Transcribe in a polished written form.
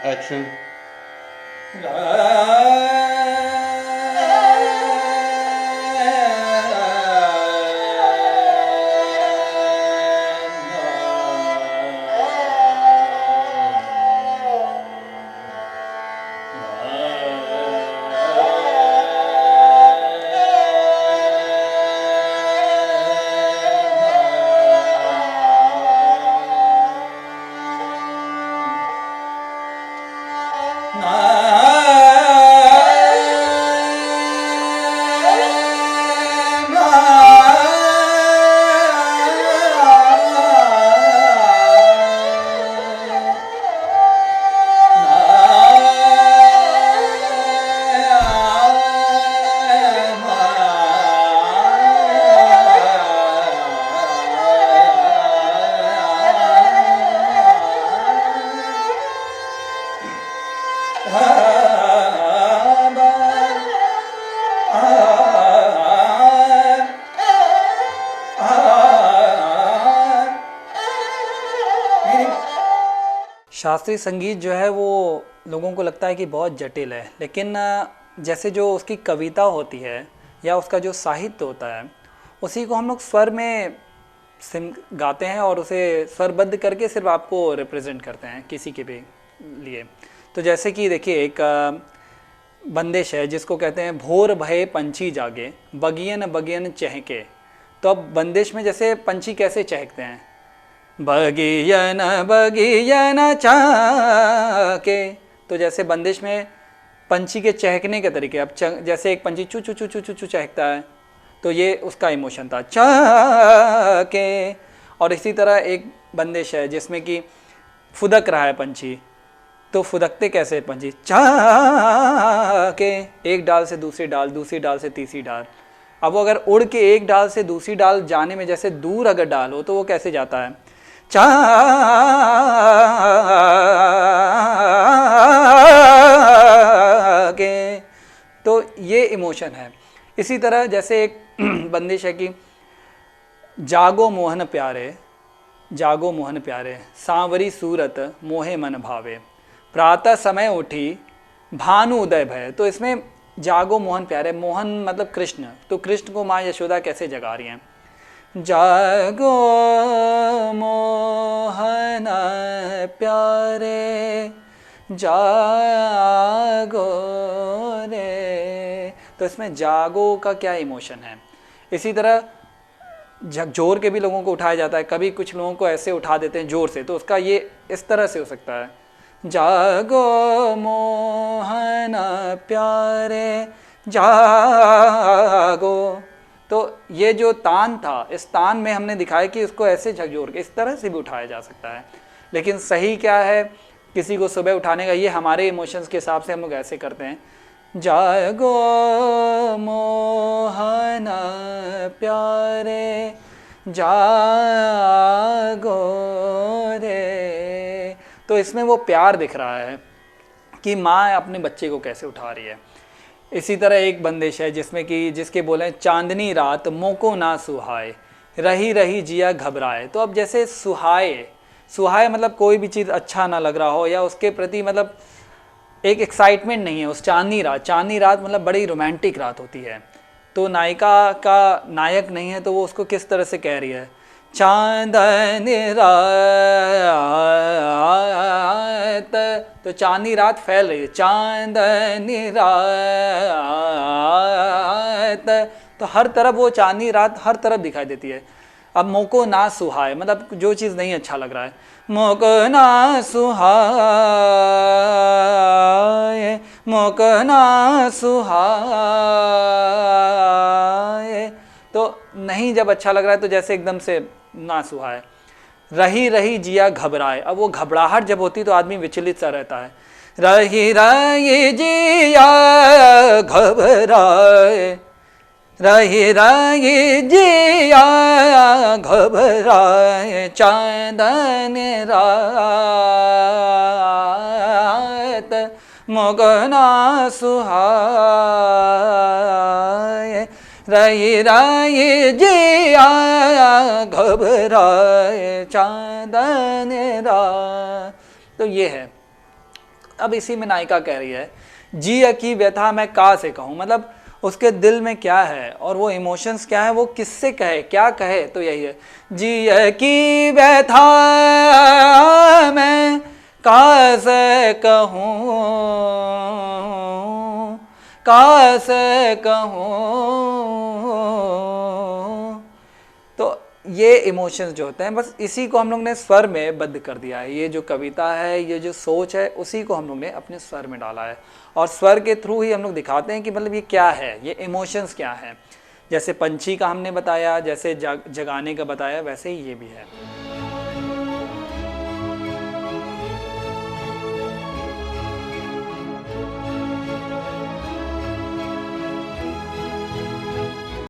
Action. शास्त्रीय संगीत जो है वो लोगों को लगता है कि बहुत जटिल है, लेकिन जैसे जो उसकी कविता होती है या उसका जो साहित्य होता है उसी को हम लोग स्वर में गाते हैं और उसे स्वरबद्ध करके सिर्फ आपको रिप्रेजेंट करते हैं किसी के भी लिए। तो जैसे कि देखिए एक बंदिश है जिसको कहते हैं भोर भये पंछी जागे बगियन बगियन चहके। तो अब बंदिश में जैसे पंछी कैसे चहकते हैं, बगियन बगियन चाके। तो जैसे बंदिश में पंछी के चहकने के तरीके, अब जैसे एक पंछी चू चू चू चू चू चू चहकता है तो ये उसका इमोशन था चाके। और इसी तरह एक बंदिश है जिसमें कि फुदक रहा है पंछी, तो फुदकते कैसे पंछी चाके, एक डाल से दूसरी डाल, दूसरी डाल से तीसरी डाल। अब वो अगर उड़ के एक डाल से दूसरी डाल जाने में जैसे दूर अगर डाल हो तो वो कैसे जाता है के। तो ये इमोशन है। इसी तरह जैसे एक बंदिश है कि जागो मोहन प्यारे जागो मोहन प्यारे सांवरी सूरत मोहे मन भावे प्रातः समय उठी भानु उदय भय। तो इसमें जागो मोहन प्यारे, मोहन मतलब कृष्ण, तो कृष्ण को माँ यशोदा कैसे जगा रही हैं, जागो मोहन प्यारे जागो रे। तो इसमें जागो का क्या इमोशन है। इसी तरह झकझोर के भी लोगों को उठाया जाता है, कभी कुछ लोगों को ऐसे उठा देते हैं जोर से, तो उसका ये इस तरह से हो सकता है जागो मोहन प्यारे जागो। तो ये जो तान था, इस तान में हमने दिखाया कि उसको ऐसे झकझोर के इस तरह से भी उठाया जा सकता है। लेकिन सही क्या है किसी को सुबह उठाने का, ये हमारे इमोशंस के हिसाब से हम लोग ऐसे करते हैं जागो मोहन प्यारे जागो रे। तो इसमें वो प्यार दिख रहा है कि माँ अपने बच्चे को कैसे उठा रही है। इसी तरह एक बंदिश है जिसमें कि जिसके बोले चांदनी रात मोको ना सुहाए रही रही जिया घबराए। तो अब जैसे सुहाए, सुहाए मतलब कोई भी चीज़ अच्छा ना लग रहा हो या उसके प्रति मतलब एक एक्साइटमेंट नहीं है उस चांदनी रात। चांदनी रात मतलब बड़ी रोमांटिक रात होती है, तो नायिका का नायक नहीं है तो वो उसको किस तरह से कह रही है चांदनी रात। तो चांदनी रात फैल रही है चांदनी रात, तो हर तरफ वो चांदनी रात हर तरफ दिखाई देती है। अब मोको ना सुहाए मतलब जो चीज़ नहीं अच्छा लग रहा है, मोको ना सुहाए मोको ना सुहाए। तो नहीं जब अच्छा लग रहा है तो जैसे एकदम से ना सुहाए। रही रही जिया घबराए, अब वो घबराहट जब होती तो आदमी विचलित सा रहता है। रही रही जिया घबराए रही रही जिया घबराए चांदन रात मगना सुहाए रही रही जिया घबराए चांदन रात। तो ये है। अब इसी में नायिका कह रही है, जिया की व्यथा मैं का से कहूँ, मतलब उसके दिल में क्या है और वो इमोशंस क्या है, वो किससे कहे, क्या कहे। तो यही है, जिया की व्यथा मैं का से कहूँ, का से कहूँ। तो ये इमोशंस जो होते हैं, बस इसी को हम लोग ने स्वर में बद्ध कर दिया है। ये जो कविता है, ये जो सोच है, उसी को हम लोग ने अपने स्वर में डाला है, और स्वर के थ्रू ही हम लोग दिखाते हैं कि मतलब ये क्या है, ये इमोशंस क्या है। जैसे पंछी का हमने बताया, जैसे जगाने का बताया, वैसे ही ये भी है।